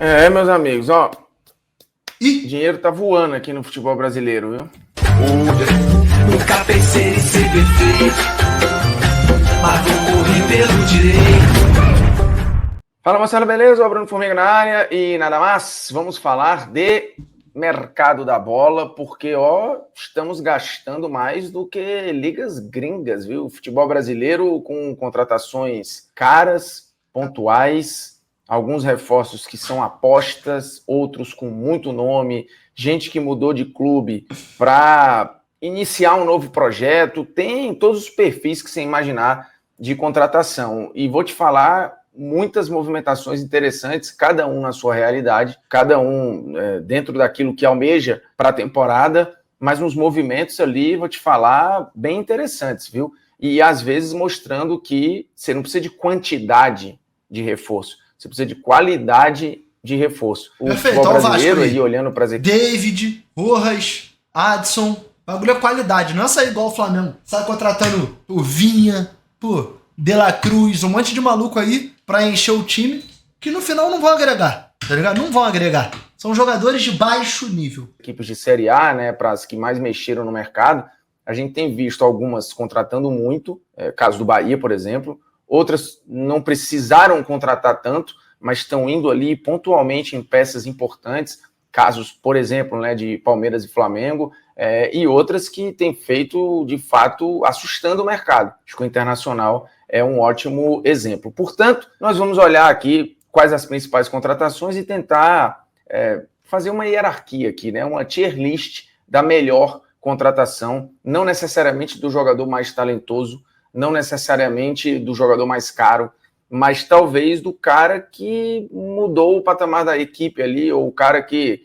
Meus amigos, ó, E dinheiro tá voando aqui no futebol brasileiro, viu? Nunca pensei em ser perfeito, mas vou correr pelo direito. Fala, Marcelo, beleza? O Bruno Formiga na área e nada mais, vamos falar de mercado da bola, porque, ó, estamos gastando mais do que ligas gringas, viu? Futebol brasileiro com contratações caras, pontuais, alguns reforços que são apostas, outros com muito nome, gente que mudou de clube para iniciar um novo projeto, tem todos os perfis que você imaginar de contratação. E vou te falar muitas movimentações interessantes, cada um na sua realidade, cada um dentro daquilo que almeja para a temporada, mas uns movimentos ali, vou te falar, bem interessantes, viu? E às vezes mostrando que você não precisa de quantidade de reforço, você precisa de qualidade de reforço. O perfeito, futebol ó, o brasileiro Vasco aí. aí olhando para as equipes. David, Rojas, Adson, bagulho é qualidade, não é sair igual o Flamengo. Sai contratando o Vinha, De La Cruz, um monte de maluco aí pra encher o time, que no final não vão agregar, tá ligado? Não vão agregar. São jogadores de baixo nível. Equipes de Série A, né, para as que mais mexeram no mercado, a gente tem visto algumas contratando muito, caso do Bahia, por exemplo, outras não precisaram contratar tanto, mas estão indo ali pontualmente em peças importantes, casos, por exemplo, né, de Palmeiras e Flamengo, e outras que têm feito, de fato, assustando o mercado. Acho que o Internacional é um ótimo exemplo. Portanto, nós vamos olhar aqui quais as principais contratações e tentar fazer uma hierarquia aqui, né, uma tier list da melhor contratação, não necessariamente do jogador mais talentoso, não necessariamente do jogador mais caro, mas talvez do cara que mudou o patamar da equipe ali, ou o cara que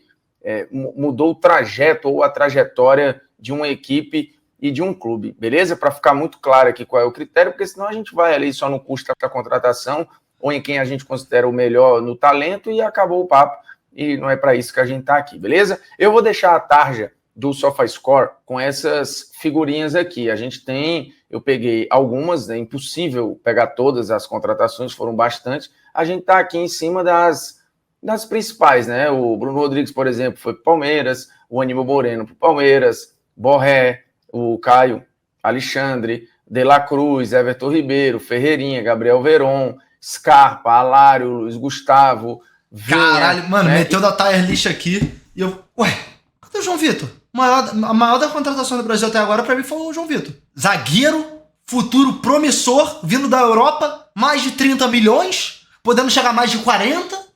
mudou o trajeto ou a trajetória de uma equipe e de um clube, beleza? Para ficar muito claro aqui qual é o critério, porque senão a gente vai ali só no custo da contratação ou em quem a gente considera o melhor no talento e acabou o papo, e não é para isso que a gente está aqui, beleza? Eu vou deixar a tarja do SofaScore com essas figurinhas aqui. Eu peguei algumas, é impossível pegar todas as contratações, foram bastante. A gente está aqui em cima das principais, né? O Bruno Rodrigues, por exemplo, foi para o Palmeiras, o Aníbal Moreno para o Palmeiras, Borré, o Caio Alexandre, De La Cruz, Everton Ribeiro, Ferreirinha, Gabriel Veron, Scarpa, Alário, Luiz Gustavo, Vinha. Caralho, mano, né? meteu da tire list aqui e eu... Ué, cadê o João Vitor? A maior da contratação do Brasil até agora pra mim foi o João Vitor. Zagueiro, futuro promissor, vindo da Europa, mais de 30 milhões, podendo chegar a mais de 40. Vou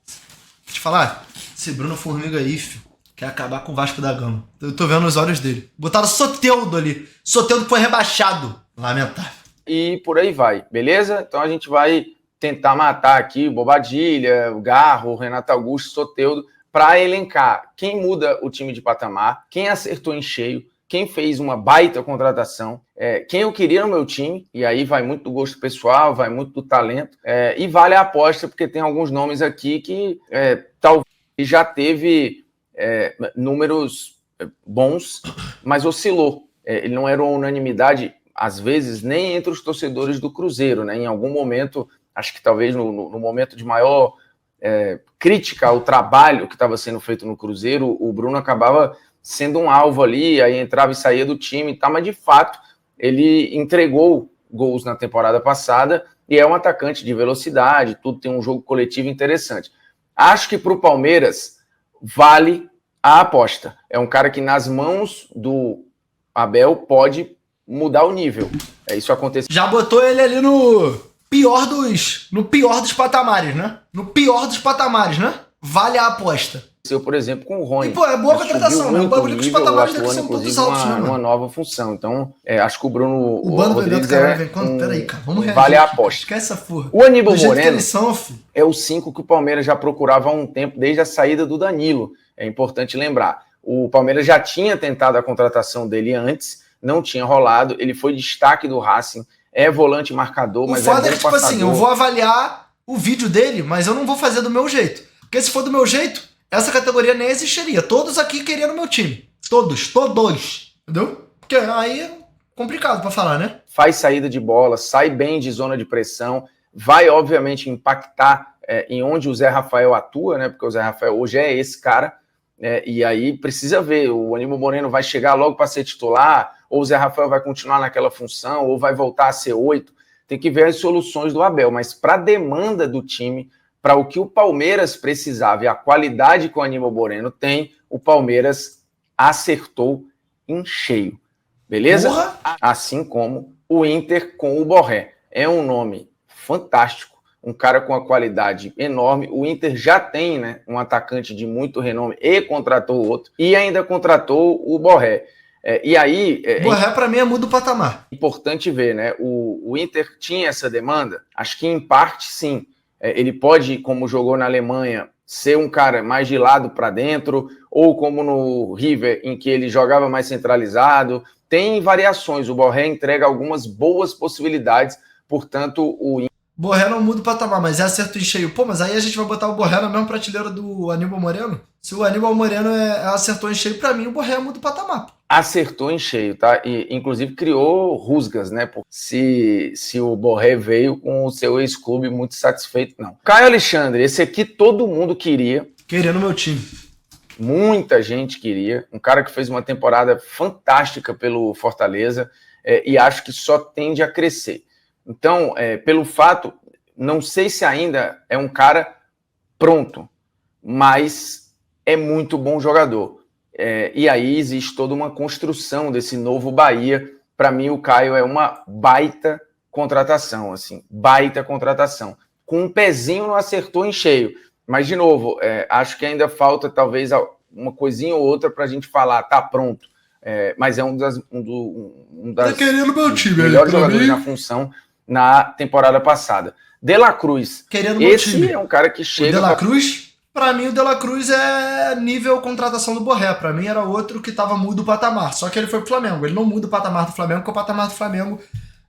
te falar, esse Bruno Formiga aí, filho, quer acabar com o Vasco da Gama. Eu tô vendo os olhos dele. Botaram Soteldo ali. Soteldo foi rebaixado. Lamentável. E por aí vai, beleza? Então a gente vai tentar matar aqui o Bobadilha, o Garro, o Renato Augusto, o Soteldo, para elencar quem muda o time de patamar, quem acertou em cheio, quem fez uma baita contratação, quem eu queria no meu time, e aí vai muito do gosto pessoal, vai muito do talento, e vale a aposta, porque tem alguns nomes aqui que talvez já teve números bons, mas oscilou. Ele não era uma unanimidade, às vezes, nem entre os torcedores do Cruzeiro, né? Em algum momento, acho que talvez no momento de maior crítica ao trabalho que estava sendo feito no Cruzeiro, o Bruno acabava sendo um alvo ali, aí entrava e saía do time e tal, mas de fato ele entregou gols na temporada passada e é um atacante de velocidade, tudo, tem um jogo coletivo interessante. Acho que para o Palmeiras vale a aposta. É um cara que nas mãos do Abel pode mudar o nível. Isso aconteceu. Já botou ele ali no pior dos patamares, né? No pior dos patamares, né? Vale a aposta. Por exemplo, com o Rony. E, pô, é boa contratação, né? O bagulho que os patamares daqui são todos altos, né, uma nova função. Então, acho que o Bruno Rodrigues vem quando? Peraí, cara, vamos reagir. Vale a aposta. Esquece essa porra. O Aníbal Moreno é o 5 que o Palmeiras já procurava há um tempo, desde a saída do Danilo. É importante lembrar. O Palmeiras já tinha tentado a contratação dele antes, não tinha rolado, ele foi destaque do Racing, é volante marcador, mas foda é que, tipo assim, eu vou avaliar o vídeo dele, mas eu não vou fazer do meu jeito. Porque se for do meu jeito, essa categoria nem existiria. Todos aqui queriam no meu time. Todos. Entendeu? Porque aí é complicado pra falar, né? Faz saída de bola, sai bem de zona de pressão, vai, obviamente, impactar em onde o Zé Rafael atua, né? Porque o Zé Rafael hoje é esse cara, e aí precisa ver, o Aníbal Moreno vai chegar logo para ser titular, ou o Zé Rafael vai continuar naquela função, ou vai voltar a ser 8. Tem que ver as soluções do Abel, mas para a demanda do time, para o que o Palmeiras precisava e a qualidade que o Aníbal Moreno tem, o Palmeiras acertou em cheio. Beleza? Porra! Assim como o Inter com o Borré. É um nome fantástico, um cara com uma qualidade enorme. O Inter já tem, né, um atacante de muito renome e contratou outro, e ainda contratou o Borré. E aí... Borré, para mim, é muda o patamar. Importante ver, né? O Inter tinha essa demanda? Acho que, em parte, sim. Ele pode, como jogou na Alemanha, ser um cara mais de lado para dentro, ou como no River, em que ele jogava mais centralizado. Tem variações. O Borré entrega algumas boas possibilidades, portanto, o Borré não muda o patamar, mas é acerto em cheio. Pô, mas aí a gente vai botar o Borré na mesma prateleira do Aníbal Moreno? Se o Aníbal Moreno acertou em cheio, pra mim o Borré muda o patamar. Acertou em cheio, tá? E, inclusive, criou rusgas, né? Se o Borré veio com o seu ex-clube muito satisfeito, não. Caio Alexandre, esse aqui todo mundo queria. Queria no meu time. Muita gente queria. Um cara que fez uma temporada fantástica pelo Fortaleza, e acho que só tende a crescer. Então, pelo fato, não sei se ainda é um cara pronto, mas é muito bom jogador. E aí existe toda uma construção desse novo Bahia. Para mim, o Caio é uma baita contratação, assim, baita contratação. Com um pezinho não acertou em cheio. Mas, de novo, acho que ainda falta talvez uma coisinha ou outra para a gente falar, tá pronto. Mas é um das Tá querendo meu time, melhores jogadores na função na temporada passada. De La Cruz. Querendo meu time. Esse é um cara que chega... O De La Cruz? Pra mim, o De La Cruz é nível contratação do Borré. Pra mim, era outro que tava mudo o patamar. Só que ele foi pro Flamengo. Ele não muda o patamar do Flamengo, porque o patamar do Flamengo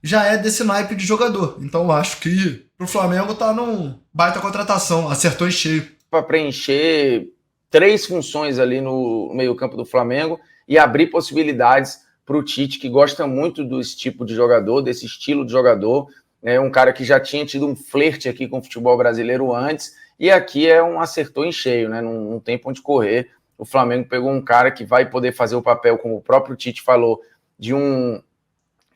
já é desse naipe de jogador. Então, eu acho que pro Flamengo tá num baita contratação. Acertou em cheio. Para preencher 3 funções ali no meio-campo do Flamengo e abrir possibilidades para o Tite, que gosta muito desse tipo de jogador, desse estilo de jogador. É um cara que já tinha tido um flerte aqui com o futebol brasileiro antes, e aqui acertou em cheio, né? Não tem pra onde correr. O Flamengo pegou um cara que vai poder fazer o papel, como o próprio Tite falou, de um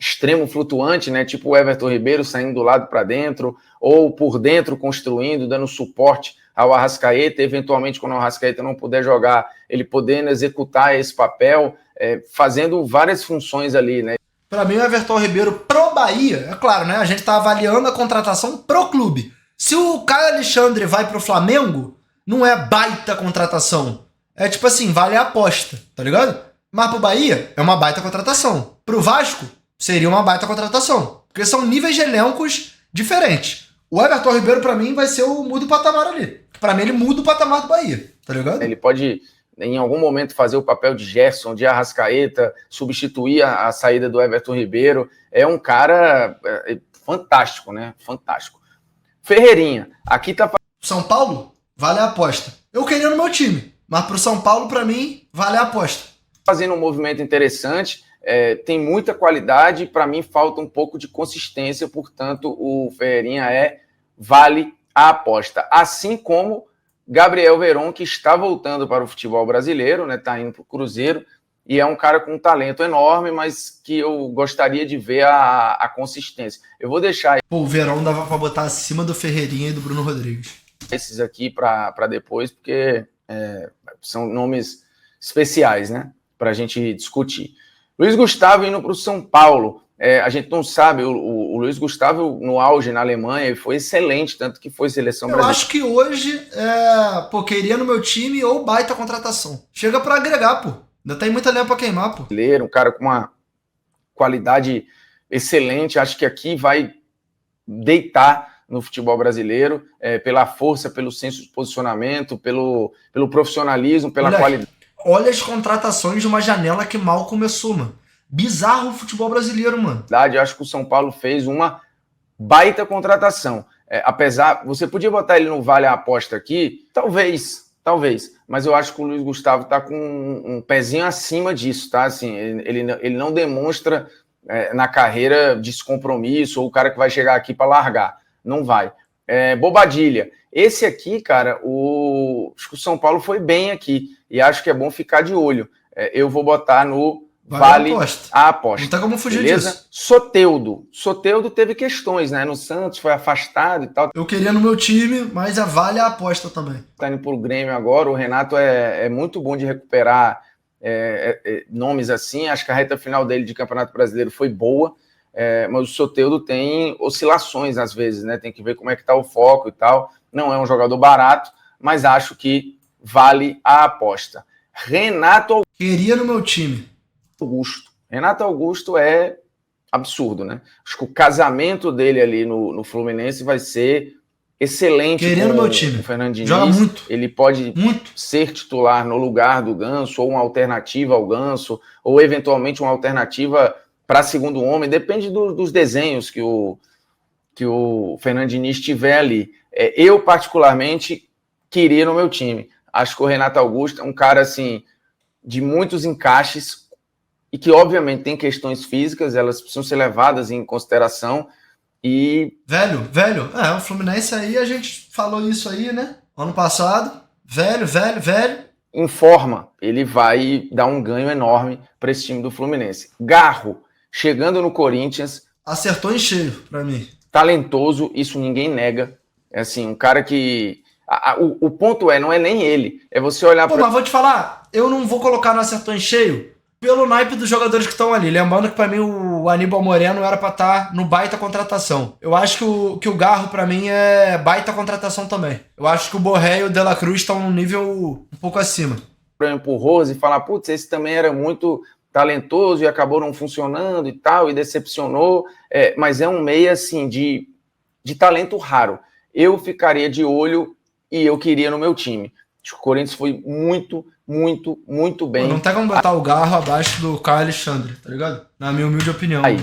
extremo flutuante, né? Tipo o Everton Ribeiro saindo do lado para dentro, ou por dentro construindo, dando suporte ao Arrascaeta, eventualmente quando o Arrascaeta não puder jogar, ele podendo executar esse papel, fazendo várias funções ali, né? Para mim, o Everton Ribeiro pro Bahia, é claro, né? A gente tá avaliando a contratação pro clube. Se o Caio Alexandre vai pro Flamengo, não é baita contratação. É tipo assim, vale a aposta, tá ligado? Mas pro Bahia, é uma baita contratação. Pro Vasco, seria uma baita contratação. Porque são níveis de elencos diferentes. O Everton Ribeiro, pra mim, vai ser o mudo patamar ali. Pra mim, ele muda o patamar do Bahia, tá ligado? Ele pode, em algum momento, fazer o papel de Gerson, de Arrascaeta, substituir a saída do Everton Ribeiro. É um cara fantástico, né? Fantástico. Ferreirinha, aqui tá... São Paulo, vale a aposta. Eu queria no meu time, mas pro São Paulo, pra mim, vale a aposta. Fazendo um movimento interessante, tem muita qualidade, para mim falta um pouco de consistência, portanto, o Ferreirinha vale a aposta. Assim como Gabriel Veron, que está voltando para o futebol brasileiro, né? Está indo para o Cruzeiro, e é um cara com um talento enorme, mas que eu gostaria de ver a consistência. Eu vou deixar... Pô, o Verón dava para botar acima do Ferreirinha e do Bruno Rodrigues. Esses aqui para depois, porque são nomes especiais, né? Para a gente discutir. Luiz Gustavo indo para o São Paulo. A gente não sabe, o Luiz Gustavo no auge na Alemanha foi excelente, tanto que foi seleção brasileira. Eu acho que hoje, queria no meu time ou baita contratação. Chega para agregar, pô. Ainda tem muita lenha para queimar, pô. Um cara com uma qualidade excelente, acho que aqui vai deitar no futebol brasileiro, pela força, pelo senso de posicionamento, pelo profissionalismo, pela qualidade. Olha as contratações de uma janela que mal começou, mano. Bizarro o futebol brasileiro, mano. Eu acho que o São Paulo fez uma baita contratação. Apesar, você podia botar ele no vale a aposta aqui? Talvez, mas eu acho que o Luiz Gustavo tá com um pezinho acima disso, tá? Assim, ele não demonstra na carreira descompromisso, ou o cara que vai chegar aqui para largar. Não vai. Bobadilha. Esse aqui, cara, acho que o São Paulo foi bem aqui. E acho que é bom ficar de olho. Eu vou botar no Vale a aposta. Não tem como fugir beleza? disso. Soteudo teve questões, né? No Santos, foi afastado e tal. Eu queria no meu time, mas Vale a aposta também. Tá indo pro Grêmio agora. O Renato é muito bom de recuperar nomes assim. Acho que a reta final dele de Campeonato Brasileiro foi boa. Mas o Soteudo tem oscilações às vezes, né? Tem que ver como é que tá o foco e tal. Não é um jogador barato, mas acho que vale a aposta. Queria no meu time. Renato Augusto é absurdo, né? Acho que o casamento dele ali no Fluminense vai ser excelente. Queria no meu time. O Fernando Diniz. Joga muito. Ele pode ser titular no lugar do Ganso, ou uma alternativa ao Ganso, ou eventualmente uma alternativa para segundo homem. Depende dos desenhos que o Fernando Diniz tiver ali. Eu, particularmente, queria no meu time. Acho que o Renato Augusto é um cara, assim, de muitos encaixes e que, obviamente, tem questões físicas, elas precisam ser levadas em consideração e... Velho, o Fluminense aí, a gente falou isso aí, né? Ano passado, velho. Em forma, ele vai dar um ganho enorme para esse time do Fluminense. Garro, chegando no Corinthians... Acertou em cheio, para mim. Talentoso, isso ninguém nega. É assim, um cara que... O ponto não é nem ele, é você olhar para... Mas vou te falar, eu não vou colocar no acertou em cheio pelo naipe dos jogadores que estão ali. Lembrando que para mim o Aníbal Moreno era para estar no baita contratação. Eu acho que o Garro para mim é baita contratação também. Eu acho que o Borré e o De La Cruz estão num nível um pouco acima. Por exemplo, o Rose falar, putz, esse também era muito talentoso e acabou não funcionando e tal, e decepcionou. Mas é um meia assim de talento raro. Eu ficaria de olho e eu queria no meu time. Acho que o Corinthians foi muito bem. Pô, não tem como botar o Garro abaixo do Caio Alexandre, tá ligado? Na minha humilde opinião. Aí,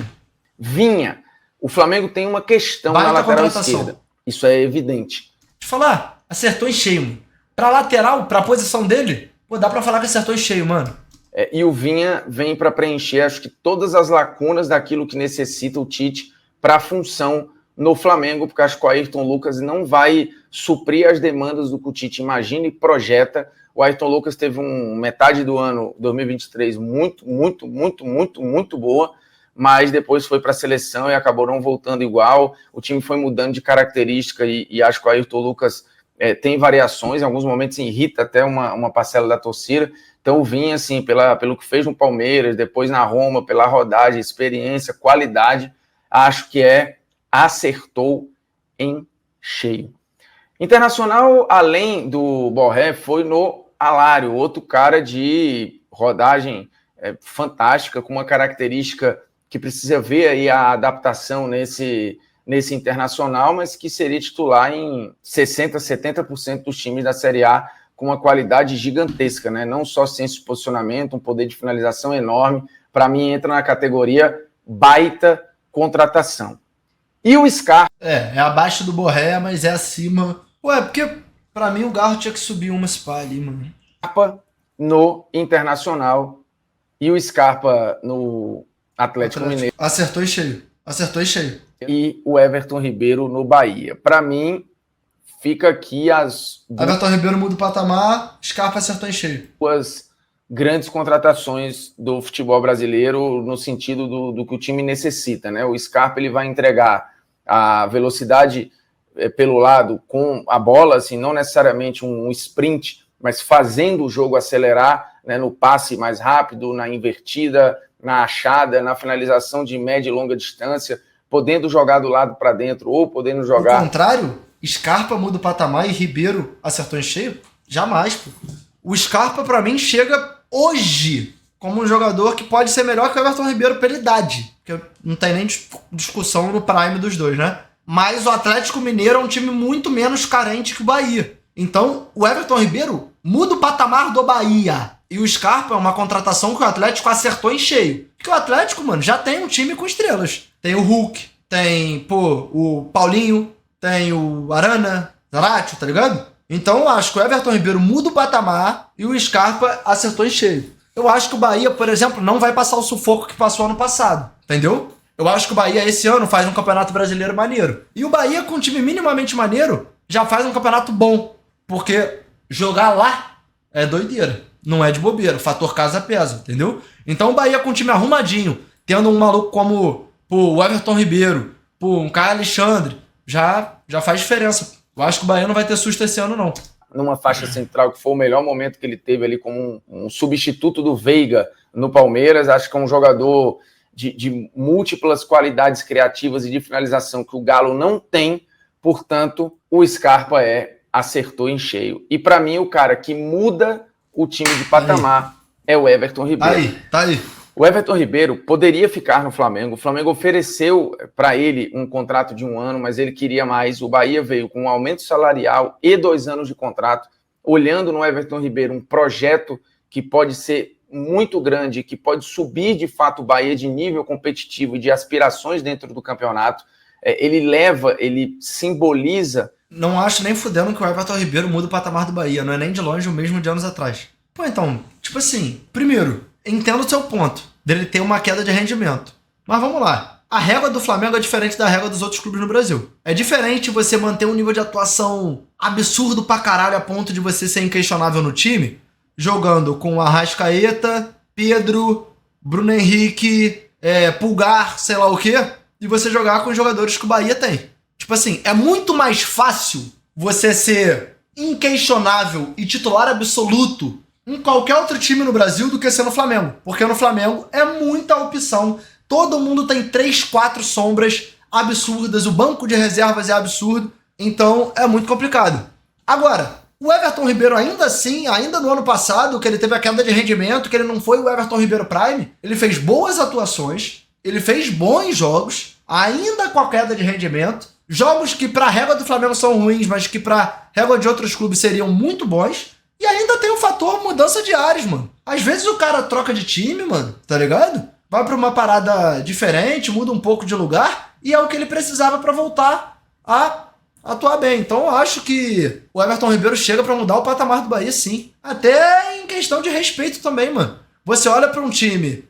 Vinha. O Flamengo tem uma questão na lateral esquerda. Isso é evidente. Deixa eu falar, acertou em cheio, mano. Pra lateral, pra posição dele, pô, dá pra falar que acertou em cheio, mano. E o Vinha vem para preencher, acho que todas as lacunas daquilo que necessita o Tite para a função no Flamengo, porque acho que o Ayrton Lucas não vai suprir as demandas do que o Tite imagina e projeta. O Ayrton Lucas teve metade do ano 2023 muito boa, mas depois foi para a seleção e acabou não voltando igual. O time foi mudando de característica e acho que o Ayrton Lucas tem variações, em alguns momentos irrita até uma parcela da torcida. Então Vinha, assim, pelo que fez no Palmeiras, depois na Roma, pela rodagem, experiência, qualidade, acho que acertou em cheio. Internacional, além do Borré, foi no Alário, outro cara de rodagem fantástica, com uma característica que precisa ver aí a adaptação nesse Internacional, mas que seria titular em 60%, 70% dos times da Série A, com uma qualidade gigantesca, né? Não só ciência de posicionamento, um poder de finalização enorme. Para mim, entra na categoria baita contratação. E o Scarpa... É abaixo do Borré, mas é acima... Porque pra mim o Garro tinha que subir uma spa ali, mano. Scarpa no Internacional e o Scarpa no Atlético Mineiro. Acertou em cheio. E o Everton Ribeiro no Bahia. Pra mim, fica aqui Everton Ribeiro muda o patamar, Scarpa acertou em cheio. Duas grandes contratações do futebol brasileiro no sentido do que o time necessita, né? O Scarpa ele vai entregar a velocidade pelo lado com a bola, assim, não necessariamente um sprint, mas fazendo o jogo acelerar, né, no passe mais rápido, na invertida, na achada, na finalização de média e longa distância, podendo jogar do lado para dentro ou podendo jogar... Ao contrário, Scarpa muda o patamar e Ribeiro acertou em cheio? Jamais, pô. O Scarpa, para mim, chega hoje como um jogador que pode ser melhor que o Everton Ribeiro pela idade, porque não tem nem discussão no prime dos dois, né? Mas o Atlético Mineiro é um time muito menos carente que o Bahia. Então, o Everton Ribeiro muda o patamar do Bahia. E o Scarpa é uma contratação que o Atlético acertou em cheio. Porque o Atlético, mano, já tem um time com estrelas. Tem o Hulk, tem, o Paulinho, tem o Arana, Zaratio, tá ligado? Então, eu acho que o Everton Ribeiro muda o patamar e o Scarpa acertou em cheio. Eu acho que o Bahia, por exemplo, não vai passar o sufoco que passou ano passado. Entendeu? Eu acho que o Bahia esse ano faz um campeonato brasileiro maneiro. E o Bahia, com um time minimamente maneiro, já faz um campeonato bom. Porque jogar lá é doideira. Não é de bobeira. O fator casa pesa, entendeu? Então o Bahia com um time arrumadinho, tendo um maluco como o Everton Ribeiro, um Caio Alexandre, já faz diferença. Eu acho que o Bahia não vai ter susto esse ano, não. Numa faixa central, que foi o melhor momento que ele teve ali como um substituto do Veiga no Palmeiras. Acho que é um jogador de múltiplas qualidades criativas e de finalização que o Galo não tem, portanto, o Scarpa acertou em cheio. E para mim, o cara que muda o time de patamar é o Everton Ribeiro. Tá aí. O Everton Ribeiro poderia ficar no Flamengo. O Flamengo ofereceu para ele um contrato de 1 ano, mas ele queria mais. O Bahia veio com um aumento salarial e 2 anos de contrato, olhando no Everton Ribeiro um projeto que pode ser muito grande, que pode subir de fato o Bahia de nível competitivo e de aspirações dentro do campeonato. Ele simboliza. Não acho nem fudendo que o Everton Ribeiro muda o patamar do Bahia, não é nem de longe o mesmo de anos atrás. Pô, então, tipo assim, primeiro, entendo o seu ponto, dele ter uma queda de rendimento. Mas vamos lá, a régua do Flamengo é diferente da régua dos outros clubes no Brasil. É diferente você manter um nível de atuação absurdo pra caralho a ponto de você ser inquestionável no time, jogando com Arrascaeta, Pedro, Bruno Henrique, Pulgar, sei lá o quê, e você jogar com os jogadores que o Bahia tem. Tipo assim, é muito mais fácil você ser inquestionável e titular absoluto em qualquer outro time no Brasil do que ser no Flamengo. Porque no Flamengo é muita opção. Todo mundo tem 3, 4 sombras absurdas. O banco de reservas é absurdo. Então é muito complicado. Agora, o Everton Ribeiro ainda assim, ainda no ano passado, que ele teve a queda de rendimento, que ele não foi o Everton Ribeiro Prime, ele fez boas atuações, ele fez bons jogos, ainda com a queda de rendimento. Jogos que pra régua do Flamengo são ruins, mas que pra régua de outros clubes seriam muito bons. E ainda tem o fator mudança de ares, mano. Às vezes o cara troca de time, mano, tá ligado? Vai pra uma parada diferente, muda um pouco de lugar, e é o que ele precisava pra voltar a atuar bem. Então eu acho que o Everton Ribeiro chega pra mudar o patamar do Bahia, sim. Até em questão de respeito também, mano. Você olha pra um time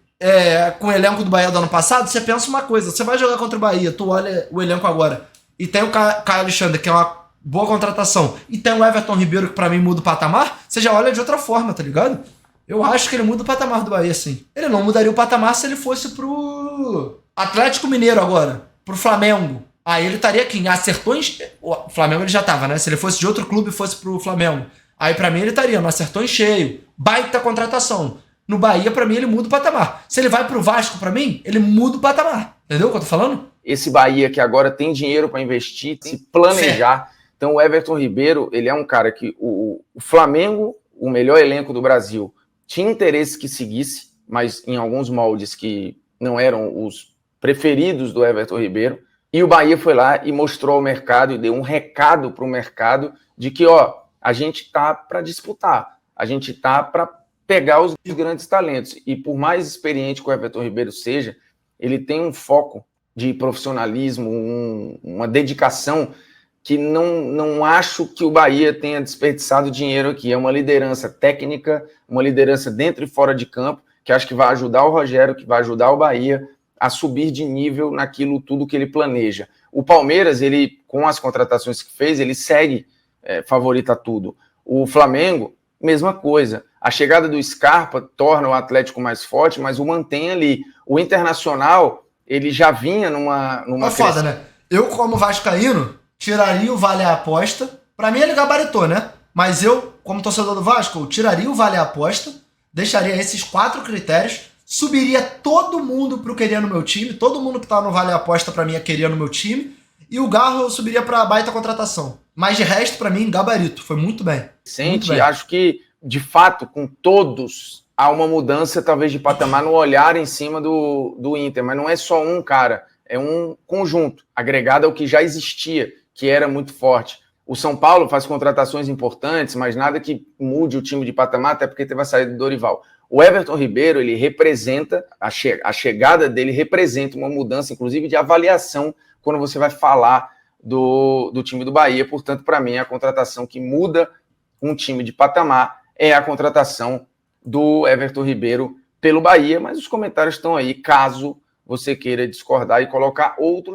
com o elenco do Bahia do ano passado, você pensa uma coisa. Você vai jogar contra o Bahia, tu olha o elenco agora, e tem o Caio Alexandre, que é uma boa contratação, e tem o Everton Ribeiro, que pra mim muda o patamar, você já olha de outra forma, tá ligado? Eu acho que ele muda o patamar do Bahia, sim. Ele não mudaria o patamar se ele fosse pro Atlético Mineiro agora, pro Flamengo. Aí ele estaria aqui, acertou em... O Flamengo ele já tava, né? Se ele fosse de outro clube e fosse pro Flamengo. Aí pra mim ele estaria no acertou em cheio. Baita contratação. No Bahia, pra mim, ele muda o patamar. Se ele vai pro Vasco, pra mim, ele muda o patamar. Entendeu o que eu tô falando? Esse Bahia que agora tem dinheiro para investir, se planejar. Então o Everton Ribeiro, ele é um cara que o Flamengo, o melhor elenco do Brasil, tinha interesse que seguisse, mas em alguns moldes que não eram os preferidos do Everton Ribeiro. E o Bahia foi lá e mostrou ao mercado e deu um recado para o mercado de que, a gente tá para disputar, a gente tá para pegar os grandes talentos. E por mais experiente que o Everton Ribeiro seja, ele tem um foco de profissionalismo, uma dedicação que não acho que o Bahia tenha desperdiçado dinheiro aqui. É uma liderança técnica, uma liderança dentro e fora de campo, que acho que vai ajudar o Rogério, que vai ajudar o Bahia a subir de nível naquilo tudo que ele planeja. O Palmeiras, ele, com as contratações que fez, ele segue favorito a tudo. O Flamengo, mesma coisa. A chegada do Scarpa torna o Atlético mais forte, mas o mantém ali. O Internacional, ele já vinha numa foda, né? Eu, como vascaíno, tiraria o Vale a Aposta. Pra mim, ele gabaritou, né? Mas eu, como torcedor do Vasco, eu tiraria o Vale a Aposta, deixaria esses 4 critérios, subiria todo mundo pro querer no meu time, todo mundo que tá no Vale a Aposta pra mim é querer no meu time, e o Garro eu subiria pra baita contratação. Mas de resto, pra mim, gabarito. Foi muito bem. Acho que, de fato, com todos, há uma mudança, talvez, de patamar no olhar em cima do Inter. Mas não é só um cara, é um conjunto, agregado ao que já existia, que era muito forte. O São Paulo faz contratações importantes, mas nada que mude o time de patamar, até porque teve a saída do Dorival. O Everton Ribeiro, ele representa, a chegada dele representa uma mudança, inclusive, de avaliação quando você vai falar do time do Bahia. Portanto, para mim, a contratação que muda um time de patamar é a contratação do Everton Ribeiro pelo Bahia, mas os comentários estão aí, caso você queira discordar e colocar outros